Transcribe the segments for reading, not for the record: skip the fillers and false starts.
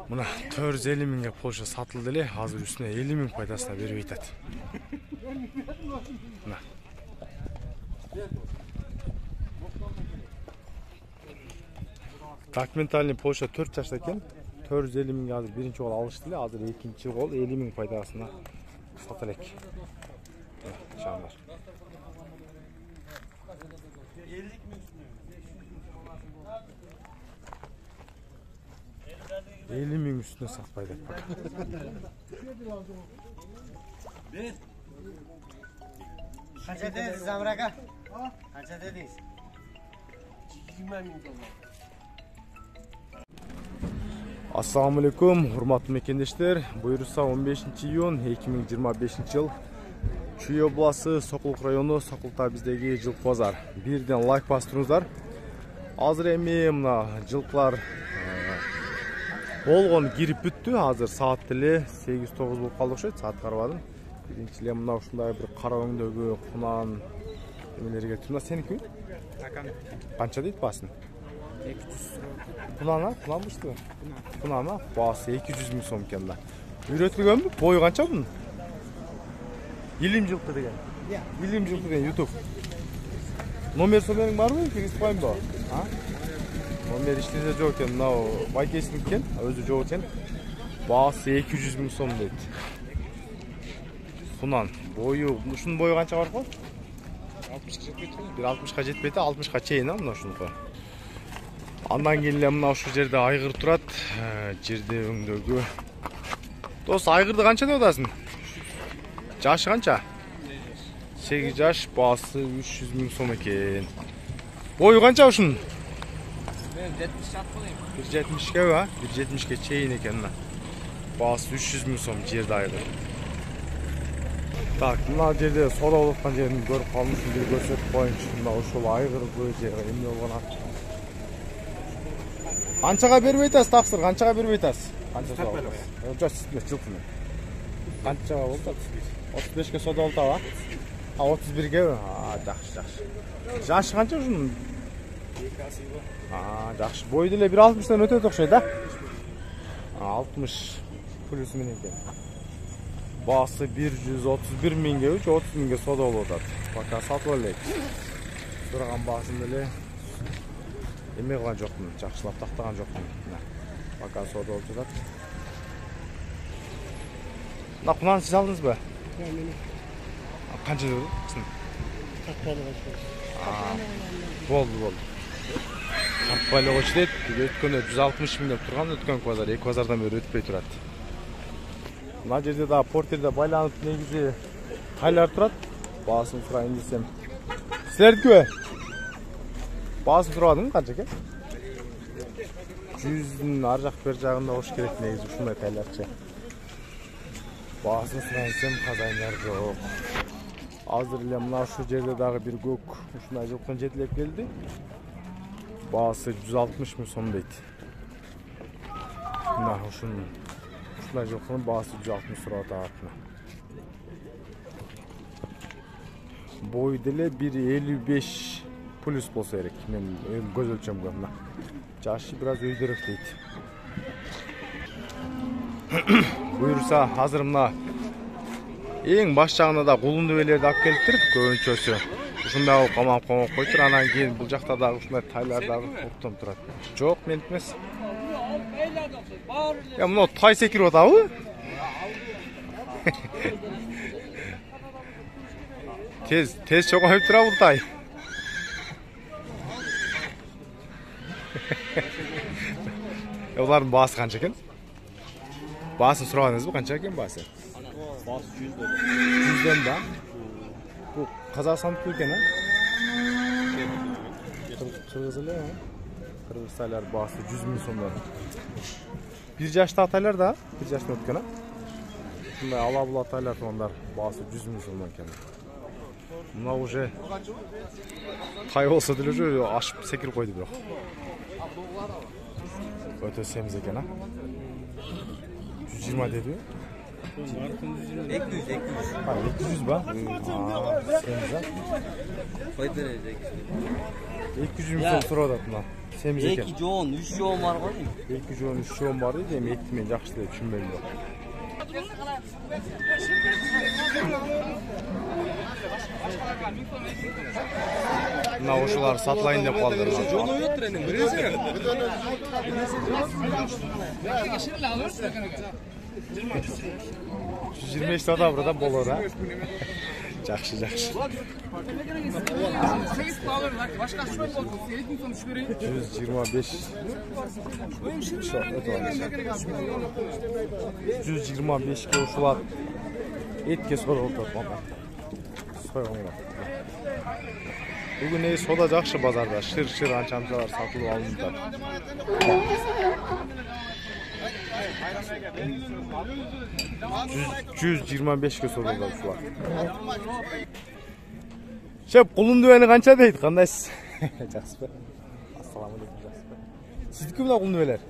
Мына 450 миңге Польша сатылды эле, азыр үстүнө 50 миң пайдасына берип атат. Мына. Документальный Польша 4 жашта экен. 450 миңге азыр биринчи гол алышты эле, азыр экинчи гол 50 миң пайдасына сатылат элек. Жандар. 50 миң üstüne satmaydı. Kaça dediniz Zamraka? Kaça dediniz? 20 bin dolar. Assalamu alaikum, hurmatlı mekendештер. Buyursa 15 iyun 2025 yıl Чүй обласы, Сокулук району, Сокулта биздеги жылкы базар. Бирден лайк бастырыңыздар. Азыр эми мына жылкылар болгон кирип бүттү. Азыр саат деле 8-9 болуп калды окшойт. Саат карабадым. Биринчиле мына ушундай бир кара өңдөгү кунан эмелерге келип. Сеники? Акам. Канча дейт басын? 200 Кунана, кунанбышты. Кунана басы 200 миң сом экен да. Үйрөтүлгөнбү? Бою канча бунун? Илим жылкы деген. Илим жылкы деген YouTube. Номер сомериң барбы? Киргизип коюмбу? А? Номер иштесе жок экен, мынау байкесиники экен, өзү жок экен. Баасы 200 миң сом дейт. Кунан, бою, ушунун бою канча бар го? 60 жетпейт. Бир 60га жетпейт, 60га чейин мына ушунуку. Андан кийин эле мына ушул жерде айгыр турат, жерде өңдөгү. Дос, айгырды канча деп атасың? Жашы канча? 8 жаш, баасы 300 миң сом экен. Бою канча ушунун? Мен 70 сат коюм. 170ге ба? 170ге чейин экен мына. Баасы 300 миң сом жерде айгыр. Так, мына жерде соода болуп аткан жерин көрүп калмышсың, бир көрсөтүп коюнчу. Мына ушул айгырды же эмне болгон? Канчага бербей атасыз, таксыр, канчага бербей атасыз? Канча соода? Жок, жылкыны. Канчага болду? 35ке соода болду ба? 31ге? Жакшы, жакшы. Жашы канча ушунун? 2 асыйбы. Жакшы. Бою деле 1.60-дан өтөт окшойт, да? 60 плюс менен экен. Баасы 131 миңге, 30 миңге соода болуп атат. Пока сатып элек. Сураган баасын деле эме кылган жокмун, жакшылап тактаган жокмун. Пока соода болуп жатат. Мына кунаны сиз алдыңызбы? Мен Канча дедиң? тартпайлык ашып. Болду. Тартпайлык очу дейт. Өткөндө 160 миң деп турган өткөн базар, эки базардан бери өтпөй турат. Мына жерде да портерде байланып негизи тайлар турат. Баасын сурайын десем. Силердикиби? Баасын сурабадым канча экен? 100'ün ар жак бер жагында болуш керек негизи ушундай тайларчы. Баасын сурайын десем казайындар жок. Азыр эле мына ушул жерде дагы бир көк ушундай жылкын жетилеп келди. Баасы 160 миң сом дейт. Мына ушундай жылкынын баасы 160 сурап атат. Бою деле 1.55 плюс болсо керек. Мен көз өлчөмгө мына. Жашы бир аз өйдөрөк дейт. Буйрса азыр мына эң баш жагына да кулундубелерди алып келиптир, көбүнчөсү. Ушундай алып камап койтур, анан кийин бул жакта дагы ушундай тайлар дагы топтон турат. Жок, мен эмес. Мына тай секирип атабы? Тез чогойуп тура бул тай. Улардын баасы канча экен? Баасын сурабадыңызбы, канча экен баасы? Басы 100 доллар. 100'den да. Бул Казакстандыкы экен, а? Кыргыз эле, а? Кыргыз тайлар баасы 100 миң сомдон. 1 жашта тайлар да, 1 жаштан өткөн, а? Мындай ала-була тайлар туугандар баасы 100 миң сомдон экен. Мына уже тай болсо деле уже ашып секирип койду бирок. Өтө семиз экен, а? 120 дедиби? 200. 200 ба? Семиз, а? Койдур 200. 200 миң сом сурап атат мына. Semiz eken. 2 joğun, 3 joğun var mı? 2 joğun, 3 joğun var deydi, hem ekti men жақсы деп düşünmedim yok. Mına oşular satlayın dep kaldı. Joğun oyottur enin, bilesene. 125 da burada bolor ha. Жақсы. 125. 125 ke ушулар этке соролуп атат. Союңдар. Бүгүн сода жакшы базарда, шыр анчамчалар сатылып алынды. 125 ke soruldu ушулар. Шеп, кулун дүбени канча дейт? Кандайсыз? Жакшысызбы? Ассаламу алейкум, жакшысызбы? Сиздики мына кулун дүбелер?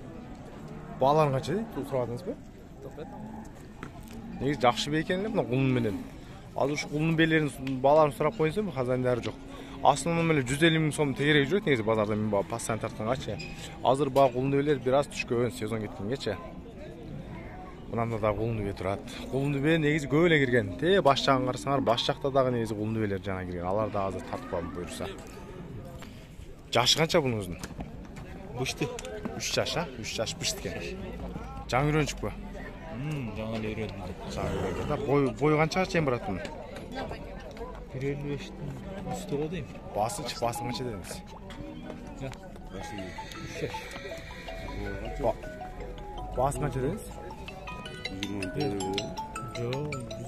Бааларын канча дейт? Сурабадыңызбы? Негизи жакшы бекен эле мына кулун менен. Азыр ушу кулун белерин бааларын сурап коюңузбу, хазандары жок. Аслында эле 150 миң сом тегерек жүрөт негизи базарда мен баа постоянно тарткангачы. Азыр баа кулун дүбелер бир аз түшкөн, сезон кеткенгечи. Мынанда да кулун дүбе турат. Кулун дүбе негизи көп эле кирген. Баш жагын карасаңар, баш жакта дагы негизи кулун дүбелер жана кирген. Алар да азыр тартпам буйрса. Жашы канча бунуңуздун? Бышты. 3 жаш, 3 жаш бышты экен. Жаңы үйрөнчүкпү? Жаңы эле үйрөндүм. Жаңы үйрөндүм. Бою канчага чейин барат мунун? 1.55'tin üstü o değil mi? Bası kança dediniz? Ya. Bası kança dediniz?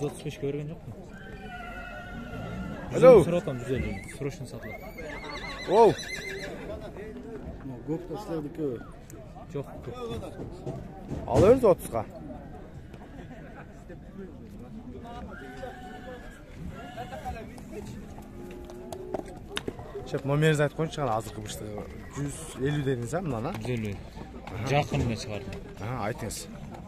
135 görgen yok mu? Alo. Sıradan düzeldi. Sırışın satılır. Wow. Gök taşladık o. Çok gök. Alıyoruz 30'ga. Şef numarayınızı aytıp koyun çıkar azırkı bıştı. 150 dediniz ha mınana? 150. Жақынына çıkardım. Ha, aytыңыз.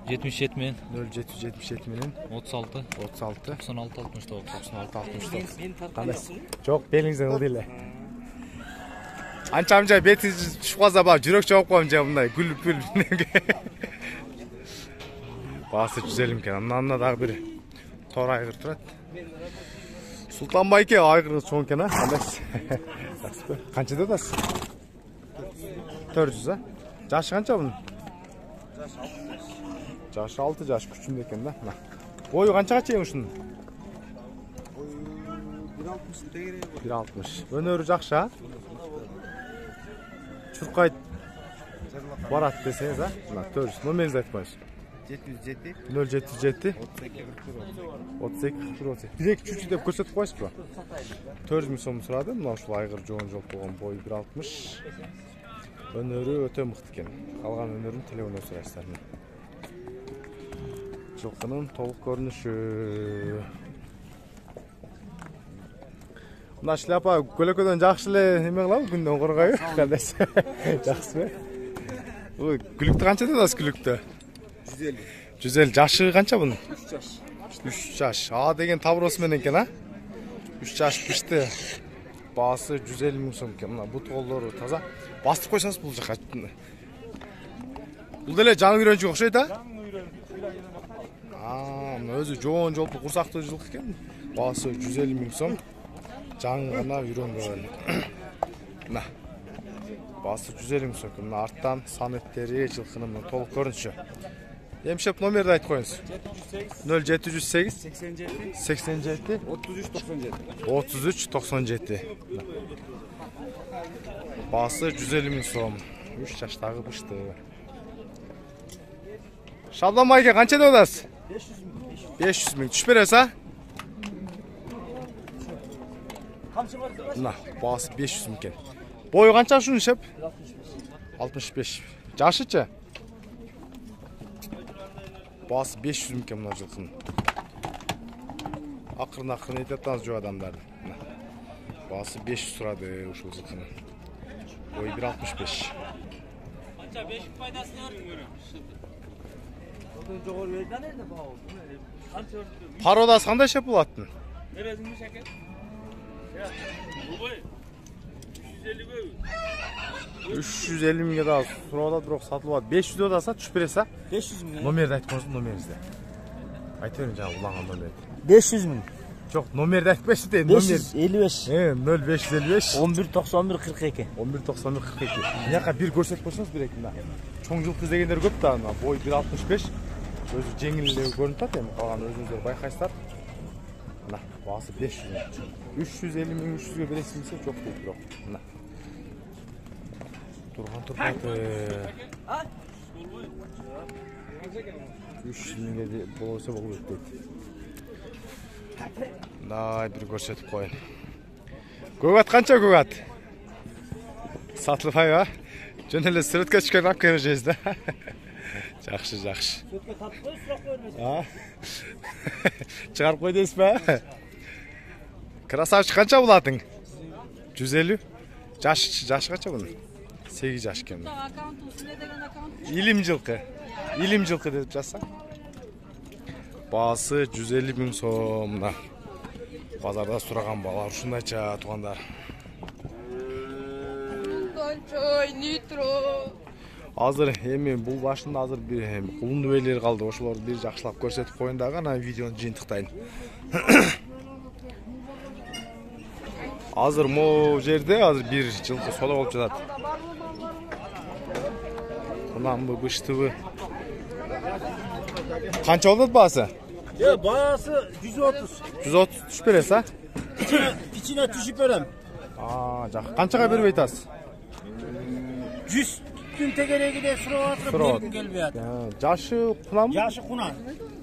77 men. 0777 менен 36. 36. 96 69. 96 69. Qanday? Жоқ, белиңизден ылды эле. Анча-мынча бетиңиз түшүп калса баа жүрөк чогуп коем же мындай күлүп. Баасы 150 экен. Андан дагы бир тор айгыр турат. Султан байке айгыры чоң экен а. Кандайсыз? Жакшысызбы? Канча деп атасыз? 400 а? Жашы канча бунун? Жашы 6 жаш күчүндө экен да. Бою канчага чейин ушунун? 1.60. Өнөрү жакшы а? Чуркайт барат десеңиз а? Мына 400. Номеринизди айтып коюңуз. 707 0707 32 40. Дирек чүчү деп көрсөтүп коесузбу? 400 миң сом сурады. Мына ушул айгыр жоон жолуп болгон бою 1.60. Өнөрү өтө мыкты экен. Калган өнөрүн телефондон сурайсыздар. Жылкынын толук көрүнүшү. Мына шляпа көлөкөдөн жакшы эле эме кылабы, күндөн коргойбу. Кандайсыз? Жакшысызбы? Ой, күлүктү канча деп атасыз күлүктү? 150. 150. Жашы канча бунун? 3 жаш. 3 жаш. А деген табросы менен экен а? 3 жаш пишти. Баасы 150 миң сом экен. Мына бут колдору таза. Бастып койсаңыз бул жака. Бул деле жаңы үйрөнчүк окшойт а? Мына өзү жоон жолпу курсактуу жылкы экен. Баасы 150 миң сом. Жаңы гана үйрөнгөн. Мына. Баасы 150 миң сом. Мына арттан санеттери жылкынын толук көрүнүшү. Емшеп номерди айтып коюңуз. 0708 87 33 97. Баасы 150 миң сом. 3 жаштагы бышты. Шаблон майке канча деп атасыз? 500 миң. Түшүп бересиз а? Мына, баасы 500 миң экен. Бою канча ушунун шеп? 65. Жашычы? Баасы 500 миң экен мына жылкынын. Акырын айтып атабыз жок адамдарды. Баасы 500 сурады ушул жылкынын. Бою 1.65. Kança 5 faydasını görüyorum. Пародасы кандай шеп болот? Nerezin mi şeker? Ya. Bu boy. 350 mingге да сурап атат, бирок сатылып атат. 500 деп атса түшүп бересиз. 500 ming. Номерди айтып коюңуз, номериңизди. Айта бериң жаңа улаган номерди. 500 ming. Жок, номерди айтып бериши дейм, номер. 555. 0555 1191 42. 1191 42. Мынаяка бир көрсөтүп койсоңуз берейин мына. Чоң жылкы іздегендер көп да, мына бой 165. Өзү жеңил көрүнүп атат, эми калган өзүңүздөр байкайсыздар. Мына баасы 500 миң. 350 миң 300ге бересизби? Жок дейт бирок. Мына. Турган турган. 300 миңге болбосо болбойт дейт. Дай бир көрсөтүп коеюн. Көк ат канча көк ат? Сатылбайбы? Жөн эле сүрөткө түшкөн алып келип жейсиз да. Жакшы, жакшы. Сөткө тартып коюп сурап кое бересиз. Чыгарып кой дейсизби? Красавчик канча булатың? 150. Жашы канча бунун? 8 жаш экен. Илим жылкы. Илим жылкы деп жазса. Баасы 150 миң сом. Мына базарда сураган бала ушундайча туугандар. Азыр эми бул башында азыр бир кулунду бейлер калды. Ошолорду бир жакшылап көрсөтүп коеюн дагы, анан видеону жыйынтыктайын. Азыр могу жерде азыр бир жылкы соода болуп жатат. Мынан бу быштыбы. Канча болот баасы? Баасы 130. 130 түшүп бересиз, а? İçine düşüp verem. Жак. Канчага бербей атасыз? 100 gün tekeregi de sıra atırıp verdim gelmeyat. Жашы кунам? Yaşı kunan.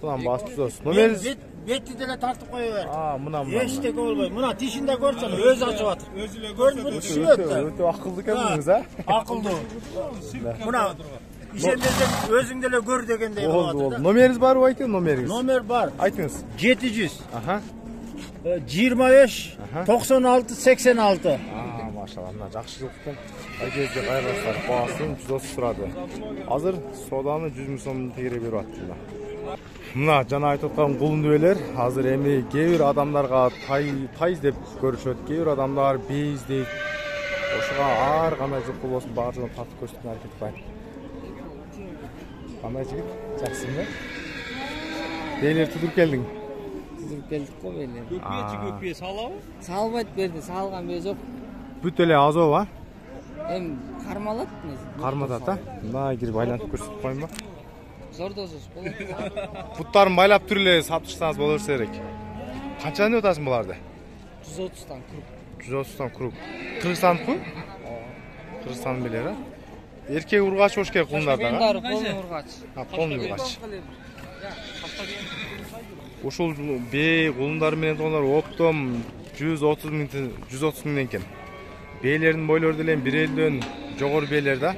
Кунам баасы 130. Номериңиз? Betti de tartıp koyuver. Мына. Eşte olmuyor. Buna dişinde görsen öz açıp atır. Görmüyor düşünüyor da. Өтө акылдуу экенсиңиз, а? Akıllı. Buna işendesen özündele gör degende Болду. Номериңиз барбы айтыңыз, номериңиz? Номер бар. Айтыңыз. 700. Аха. 25 96 86. Машалла, мына жакшы жылкы. Айкезге кайрылыштар. Баасын 130 турады. Азыр сооданы 100 миң сом тегере берип атты. Мына жана айтып аткан кулундубелер азыр эми кээ бир адамдарга тайыз деп көрүшөт, кээ бир адамдар бейиз дейт. Ошого ар кандай жылкы болсун баардыгын тартып көрсөтүүнү аракет кылайын. Кандай жигит? Жакшысыңбы? Бейлер тудуруп келдиң? Тудуруп келдик го бейлер. Көкбие салабы? Салбайт берди, салган бе жок. Бүт эле азобу, а? Эми кармалат. Карматат, а? Мына кирип айлантып көрсөтүп коеюнбу? Зордосуз болот. Буттарын байлап туруп эле сатышсаңыз боло берсе керек. Канчадан деп атасың буларды? 130тан круг. 130тан круг. Кыргызстандыкы? Кыргызстан белер, а? Эркек ургач болуш керек кулундарда, Бендар полный ургач. Полный ургач. Ушул бей кулундар менен тоонор оптом 130 миңден экен. Бейлердин бойлору деле 1.50дөн жогору бейлер да.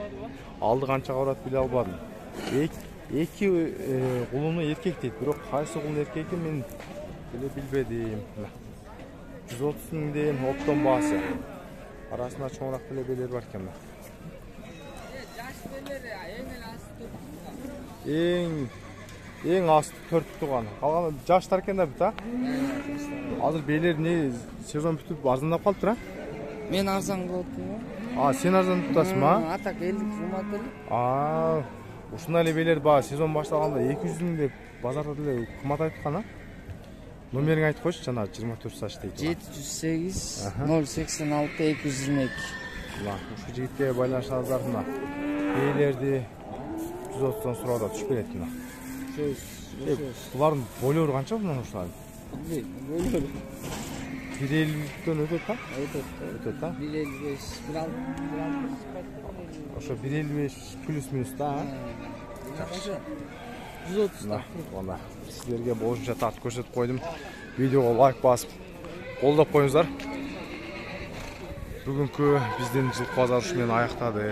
Алды канчага барат биле албадым. Эки кулуну эркек дейт, бирок кайсы кулун эркек экен мен деле билбедим. 130 миңден оптом баасы. Арасында чоңураак деле бейлер бар экен. Эң асты 4 туган. Калган жаштар экен да бүт, а? Азыр бейлер не сезон бүтүп арзандап калыптыр, а? Мен арзан болуптум. Сен арзан тутасыңбы? Атак 50 кымбат эле. Ушундай эле бейлер баа сезон башталганда 200 миң деп базарда деле кымбат айткан, а? Номериңди айтып койчу, жана 24 сач дейт. 708 086 222. Мына ушул жигитке байланышыңыздар мына. Бейлерди 130тан суроодо түшүп берет мына. Булардын бойлору канча мына ушулар? Бойлору 1.50дөн өтөт, а? Өтөт, а? 1.55, 1.60. Ошо 1.55 плюс-минус да, а? 130тан. Мына сиздерге болушунча тартып көрсөтүп койдум. Видеого лайк басып, колдоп коюңуздар. Бүгүнкү биздин жылкы базары ушу менен аяктады.